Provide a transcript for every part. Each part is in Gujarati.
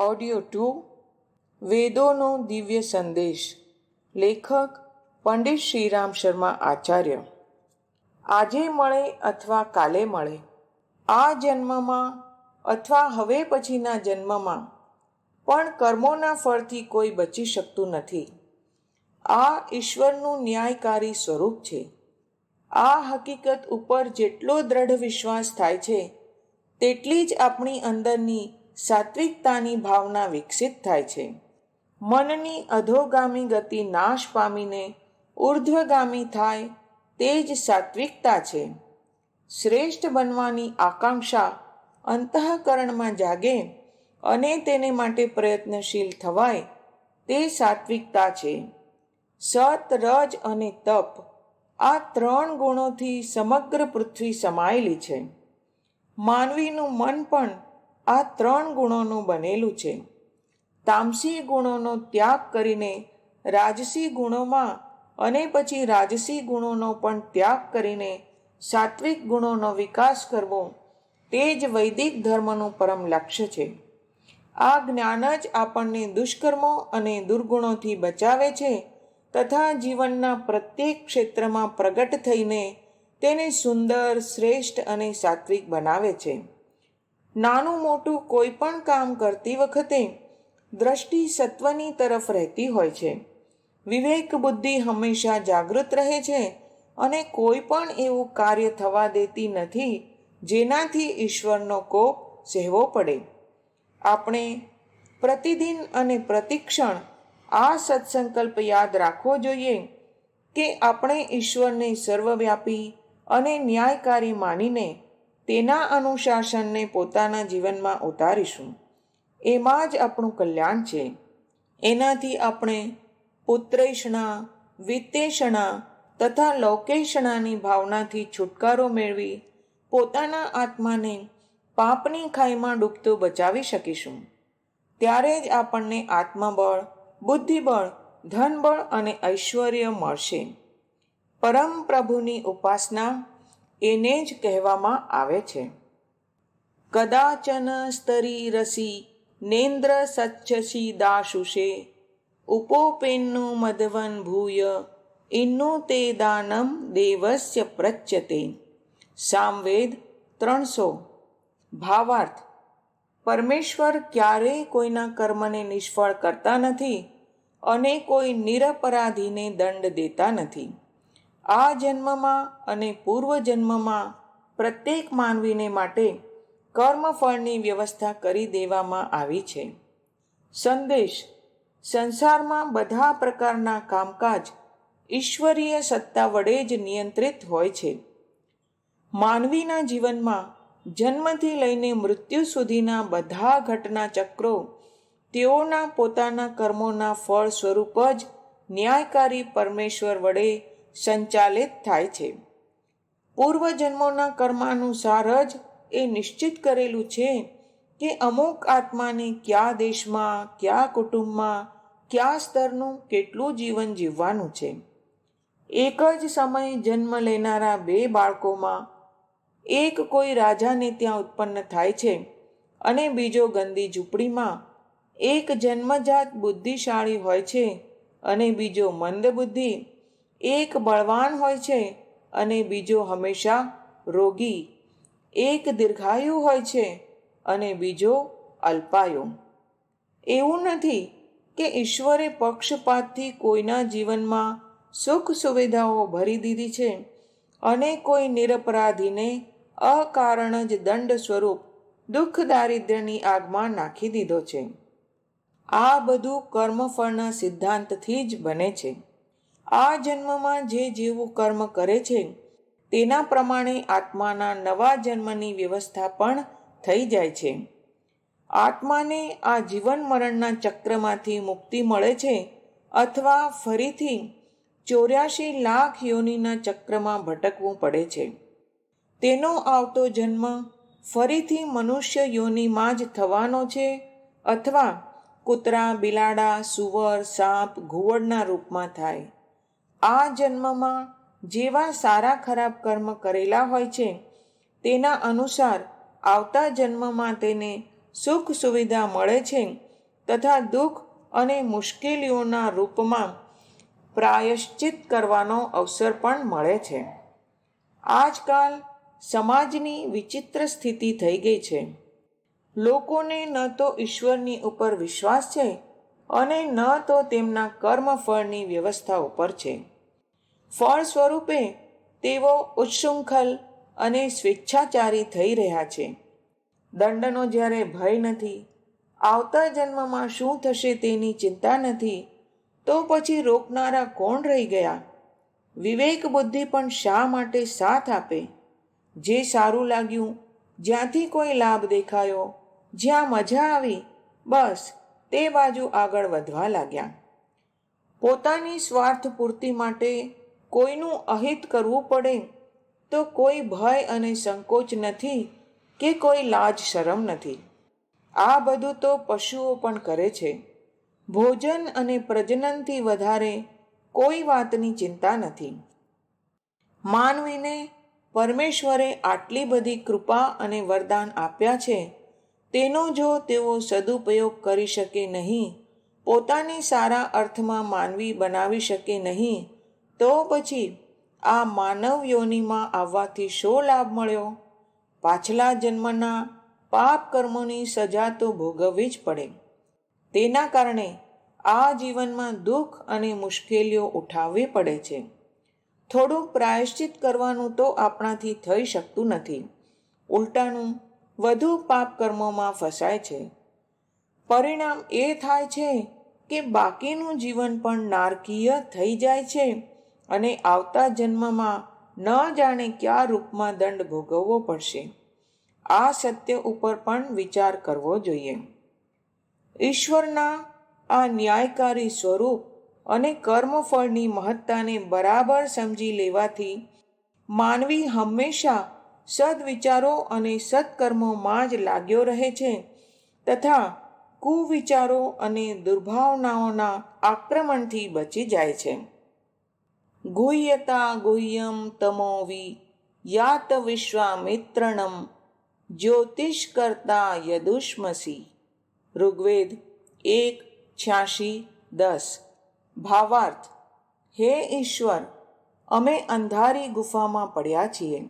ઓડિયો 2 વેદોનો દિવ્ય સંદેશ. લેખક પંડિત શ્રીરામ શર્મા આચાર્ય. આજે મળે અથવા કાલે મળે, આ જન્મમાં અથવા હવે પછીના જન્મમાં પણ કર્મોના ફળથી કોઈ બચી શકતું નથી. આ ઈશ્વરનું ન્યાયકારી સ્વરૂપ છે. આ હકીકત ઉપર જેટલો દ્રઢ વિશ્વાસ થાય છે તેટલી જ આપણી અંદરની સાત્વિકતાની ભાવના વિકસિત થાય છે. મનની અધોગામી ગતિ નાશ પામીને ઉર્ધ્વગામી થાય તે જ સાત્વિકતા છે. શ્રેષ્ઠ બનવાની આકાંક્ષા અંતઃકરણમાં જાગે અને તેને માટે પ્રયત્નશીલ થવાય તે સાત્વિકતા છે. સત, રજ અને તપ આ 3 ગુણોથી સમગ્ર પૃથ્વી સમાયેલી છે. માનવીનું મન પણ આ 3 ગુણોનું બનેલું છે. તામસી ગુણોનો ત્યાગ કરીને રાજસી ગુણોમાં અને પછી રાજસી ગુણોનો પણ ત્યાગ કરીને સાત્વિક ગુણોનો વિકાસ કરવો તે જ વૈદિક ધર્મનું પરમ લક્ષ્ય છે. આ જ્ઞાન જ આપણને દુષ્કર્મો અને દુર્ગુણોથી બચાવે છે તથા જીવનના પ્રત્યેક ક્ષેત્રમાં પ્રગટ થઈને તેને સુંદર, શ્રેષ્ઠ અને સાત્વિક બનાવે છે. નાનું મોટું કોઈ પણ કામ કરતી વખતે દ્રષ્ટિ સત્વની તરફ રહેતી હોય છે. વિવેક બુદ્ધિ હંમેશા જાગૃત રહે છે અને કોઈ પણ એવું કાર્ય થવા દેતી નથી જેનાથી ઈશ્વરનો કોપ સહેવો પડે. આપણે પ્રતિદિન અને પ્રતિક્ષણ આ સત્સંકલ્પ યાદ રાખવો જોઈએ કે આપણે ઈશ્વરને સર્વવ્યાપી અને ન્યાયકારી માનીને તેના અનુશાસનને પોતાના જીવનમાં ઉતારીશું. એમાં જ આપણું કલ્યાણ છે. એનાથી આપણે પુત્રેષણા, વિત્તેષણા તથા લોકેષણાની ભાવનાથી છુટકારો મેળવી પોતાના આત્માને પાપની ખાઈમાં ડૂબતો બચાવી શકીશું. ત્યારે જ આપણને આત્મબળ, બુદ્ધિબળ, ધનબળ અને ઐશ્વર્ય મળશે. પરમ પ્રભુની ઉપાસના એને જ કહેવામાં આવે છે. કદાચન સ્તરી રસી નેન્દ્ર સચ્છસી દાશુષે ઉપોપેન્નું મધવન ભૂય ઇન્નું તે દાનમ દેવસ્ય પ્રચ્યતે. સામવેદ 300. ભાવાર્થ: પરમેશ્વર ક્યારેય કોઈના કર્મને નિષ્ફળ કરતા નથી અને કોઈ નિરપરાધીને દંડ દેતા નથી. આ જન્મમાં અને પૂર્વજન્મમાં પ્રત્યેક માનવીને માટે કર્મફળની વ્યવસ્થા કરી દેવામાં આવી છે. સંદેશ: સંસારમાં બધા પ્રકારના કામકાજ ઈશ્વરીય સત્તા વડે જ નિયંત્રિત હોય છે. માનવીના જીવનમાં જન્મથી લઈને મૃત્યુ સુધીના બધા ઘટના ચક્રો તેઓના પોતાના કર્મોના ફળ સ્વરૂપ જ ન્યાયકારી પરમેશ્વર વડે સંચાલિત થાય છે. પૂર્વજન્મોના કર્માનુસાર જ એ નિશ્ચિત કરેલું છે કે અમુક આત્માને કયા દેશમાં, કયા કુટુંબમાં, કયા સ્તરનું કેટલું જીવન જીવવાનું છે. એક જ સમયે જન્મ લેનારા 2 બાળકોમાં એક કોઈ રાજાને ત્યાં ઉત્પન્ન થાય છે અને બીજો ગંદી ઝૂંપડીમાં. એક જન્મજાત બુદ્ધિશાળી હોય છે અને બીજો મંદબુદ્ધિ. એક બળવાન હોય છે અને બીજો હંમેશા રોગી. એક દીર્ઘાયુ હોય છે અને બીજો અલ્પાયુ. એવું નથી કે ઈશ્વરે પક્ષપાતથી કોઈના જીવનમાં સુખ સુવિધાઓ ભરી દીધી છે અને કોઈ નિરપરાધીને અકારણ જ દંડ સ્વરૂપ દુઃખ દારિદ્ર્યની આગમાં નાખી દીધો છે. આ બધું કર્મફળના સિદ્ધાંતથી જ બને છે. આ જન્મમાં જે જેવું કર્મ કરે છે તેના પ્રમાણે આત્માના નવા જન્મની વ્યવસ્થા પણ થઈ જાય છે. આત્માને આ જીવન મરણના ચક્રમાંથી મુક્તિ મળે છે અથવા ફરીથી 84 લાખ યોનિના ચક્રમાં ભટકવું પડે છે. તેનો આવતો જન્મ ફરીથી મનુષ્ય યોનિમાં જ થવાનો છે અથવા કૂતરા, બિલાડા, સુવર, સાપ, ઘુવડના રૂપમાં થાય. આ જન્મમાં જેવા સારા ખરાબ કર્મ કરેલા હોય છે તેના અનુસાર આવતા જન્મમાં તેને સુખ સુવિધા મળે છે તથા દુઃખ અને મુશ્કેલીઓના રૂપમાં પ્રાયશ્ચિત કરવાનો અવસર પણ મળે છે. આજકાલ સમાજની વિચિત્ર સ્થિતિ થઈ ગઈ છે. લોકોને ન તો ઈશ્વરની ઉપર વિશ્વાસ છે અને ન તો તેમના કર્મફળની વ્યવસ્થા ઉપર છે. ફળ સ્વરૂપે તેઓ ઉચ્છૃંખલ અને સ્વેચ્છાચારી થઈ રહ્યા છે. દંડનો જ્યારે ભય નથી, આવતા જન્મમાં શું થશે તેની ચિંતા નથી, તો પછી રોકનારા કોણ રહી ગયા? વિવેક બુદ્ધિ પણ શા માટે સાથ આપે? જે સારું લાગ્યું, જ્યાંથી કોઈ લાભ દેખાયો, જ્યાં મજા આવી, બસ તે બાજુ આગળ વધવા લાગ્યા. પોતાની સ્વાર્થ પૂર્તિ માટે કોઈનું અહિત કરવું પડે તો કોઈ ભય અને સંકોચ નથી કે કોઈ લાજ શરમ નથી. આ બધું તો પશુઓ પણ કરે છે. ભોજન અને પ્રજનનથી વધારે કોઈ વાતની ચિંતા નથી. માનવીને પરમેશ્વરે આટલી બધી કૃપા અને વરદાન આપ્યા છે, તેનો જો તેઓ સદુપયોગ કરી શકે નહીં, પોતાને સારા અર્થમાં માનવી બનાવી શકે નહીં, તો પછી આ માનવ યોનિમાં આવવાથી શો લાભ મળ્યો? પાછલા જન્મના પાપ કર્મોની સજા તો ભોગવવી જ પડે. તેના કારણે આ જીવનમાં દુઃખ અને મુશ્કેલીઓ ઉઠાવવી પડે છે. થોડું પ્રાયશ્ચિત કરવાનું તો આપણાથી થઈ શકતું નથી. ઉલટાનું વધુ પાપ કર્મોમાં ફસાય છે. પરિણામ એ થાય છે કે બાકીનું જીવન પણ નારકીય થઈ જાય છે અને આવતા જન્મમાં ન જાણે કયા રૂપમાં દંડ ભોગવવો પડશે. આ સત્ય ઉપર પણ વિચાર કરવો જોઈએ. ઈશ્વરના આ ન્યાયકારી સ્વરૂપ અને કર્મફળની મહત્તાને બરાબર સમજી લેવાથી માનવી હંમેશા સદવિચારો અને સત્કર્મોમાં જ લાગ્યો રહે છે તથા કુવિચારો અને દુર્ભાવનાઓના આક્રમણથી બચી જાય છે. ગુહ્યતા ગુહ્યમ તમોવી યાત વિશ્વામિત્રણમ જ્યોતિષ્કર્તા યદુષ્મસી. ઋગ્વેદ 1:86-10. ભાવાર્થ: હે ઈશ્વર, અમે અંધારી ગુફામાં પડ્યા છીએ.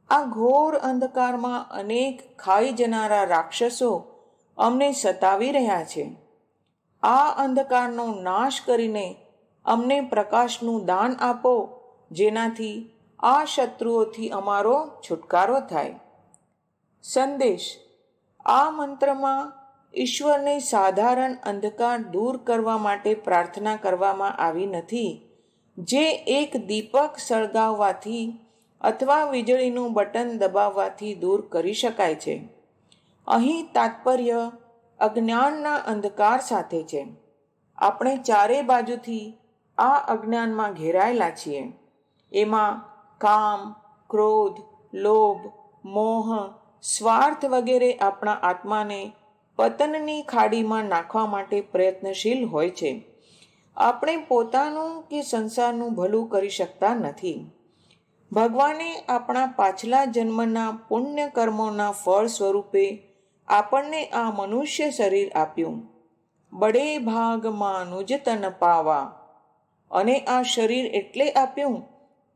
આ ઘોર અંધકારમાં અનેક ખાઈ જનારા રાક્ષસો અમને સતાવી રહ્યા છે. આ અંધકારનો નાશ કરીને અમને પ્રકાશનું દાન આપો, જેનાથી આ શત્રુઓથી અમારો છુટકારો થાય. સંદેશ: આ મંત્રમાં ઈશ્વરને સાધારણ અંધકાર દૂર કરવા માટે પ્રાર્થના કરવામાં આવી નથી, જે એક દીપક સળગાવવાથી અથવા વીજળીનું બટન દબાવવાથી દૂર કરી શકાય છે. અહીં તાત્પર્ય અજ્ઞાનના અંધકાર સાથે છે. આપણે ચારે બાજુથી આ અજ્ઞાનમાં ઘેરાયેલા છીએ. એમાં કામ, ક્રોધ, લોભ, મોહ, સ્વાર્થ વગેરે આપણા આત્માને પતનની ખાડીમાં નાખવા માટે પ્રયત્નશીલ હોય છે. આપણે પોતાનું કે સંસારનું ભલું કરી શકતા નથી. ભગવાને આપણા પાછલા જન્મના પુણ્ય કર્મોના ફળ સ્વરૂપે આપણને આ મનુષ્ય શરીર આપ્યું. બડે ભાગ માનુજ તન પાવા. અને આ શરીર એટલે આપ્યું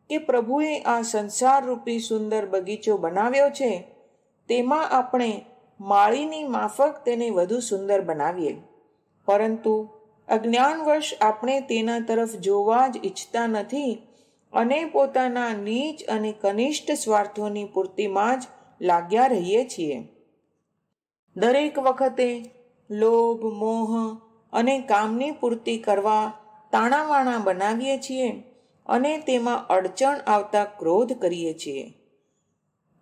કે પ્રભુએ આ સંસાર રૂપી સુંદર બગીચો બનાવ્યો છે, તેમાં આપણે માળીની માફક તેને વધુ સુંદર બનાવીએ. પરંતુ અજ્ઞાનવશ આપણે તેના તરફ જોવા જ ઈચ્છતા નથી અને પોતાના નીચ અને કનિષ્ઠ સ્વાર્થોની પૂર્તિમાં જ લાગ્યા રહીએ છીએ. દરેક વખતે લોભ, મોહ અને કામની પૂર્તિ કરવા તાણાવાણા બનાવીએ છીએ અને તેમાં અડચણ આવતા ક્રોધ કરીએ છીએ.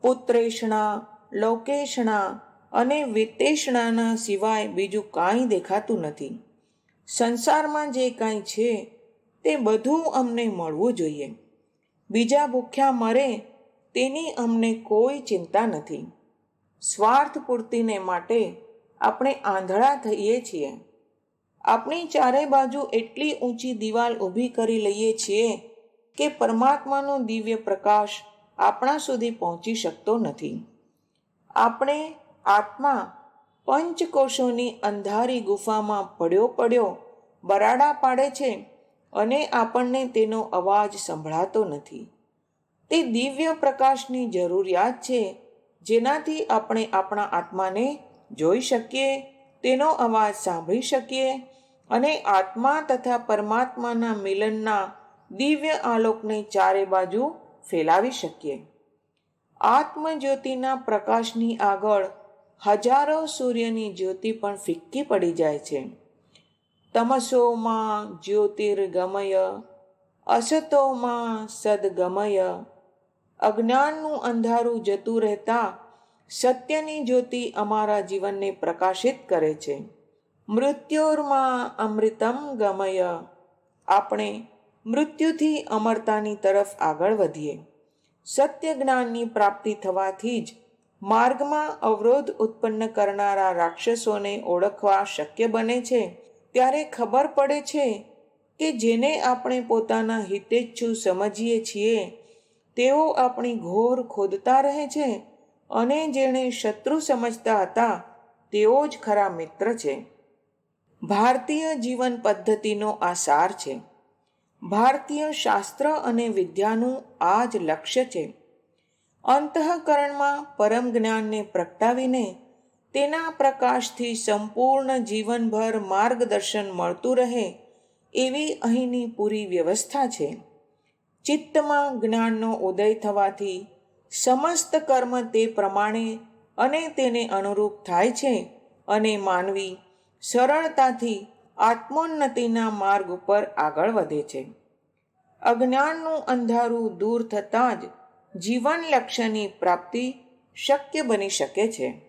પુત્રેષણા, લોકેષણા અને વિત્તેષણાના સિવાય બીજું કાંઈ દેખાતું નથી. સંસારમાં જે કાંઈ છે તે બધું અમને મળવું જોઈએ. બીજા ભૂખ્યા મરે તેની અમને કોઈ ચિંતા નથી. સ્વાર્થ પૂર્તિને માટે આપણે આંધળા થઈએ છીએ. આપણી ચારે બાજુ એટલી ઊંચી દિવાલ ઊભી કરી લઈએ છીએ કે પરમાત્માનો દિવ્ય પ્રકાશ આપણા સુધી પહોંચી શકતો નથી. આપણે આત્મા પંચકોશોની અંધારી ગુફામાં પડ્યો બરાડા પાડે છે અને આપણને તેનો અવાજ સંભળાતો નથી. તે દિવ્ય પ્રકાશની જરૂરિયાત છે, જેનાથી આપણે આપણા આત્માને જોઈ શકીએ, તેનો અવાજ સાંભળી શકીએ અને આત્મા તથા પરમાત્માના મિલનના દિવ્ય આલોકને ચારે બાજુ ફેલાવી શકીએ. આત્મજ્યોતિના પ્રકાશની આગળ હજારો સૂર્યની જ્યોતિ પણ ફિક્કી પડી જાય છે. તમસોમાં જ્યોતિર્ગમય અસતોમાં સદગમય. અજ્ઞાનનું અંધારું જતું રહેતા સત્યની જ્યોતિ અમારા જીવનને પ્રકાશિત કરે છે. મૃત્યોર્માં અમૃતમ ગમય. આપણે મૃત્યુથી અમરતાની તરફ આગળ વધીએ. સત્ય જ્ઞાનની પ્રાપ્તિ થવાથી જ માર્ગમાં અવરોધ ઉત્પન્ન કરનારા રાક્ષસોને ઓળખવા શક્ય બને છે. ત્યારે ખબર પડે છે કે જેને આપણે પોતાના હિતેચ્છુ સમજીએ છીએ તેઓ આપણી ઘોર ખોદતા રહે છે અને જેણે શત્રુ સમજતા હતા તેઓ જ ખરા મિત્ર છે. ભારતીય જીવન પદ્ધતિનો આ સાર છે. ભારતીય શાસ્ત્ર અને વિદ્યાનું આ જ લક્ષ્ય છે. અંતઃકરણમાં પરમ જ્ઞાનને પ્રગટાવીને તેના પ્રકાશથી સંપૂર્ણ જીવનભર માર્ગદર્શન મળતું રહે એવી અહીંની પૂરી વ્યવસ્થા છે. ચિત્તમાં જ્ઞાનનો ઉદય થવાથી સમસ્ત કર્મ તે પ્રમાણે અને તેને અનુરૂપ થાય છે અને માનવી સરળતાથી આત્મોન્નતિના માર્ગ ઉપર આગળ વધે છે. અજ્ઞાનનું અંધારું દૂર થતાં જ જીવન લક્ષ્યની પ્રાપ્તિ શક્ય બની શકે છે.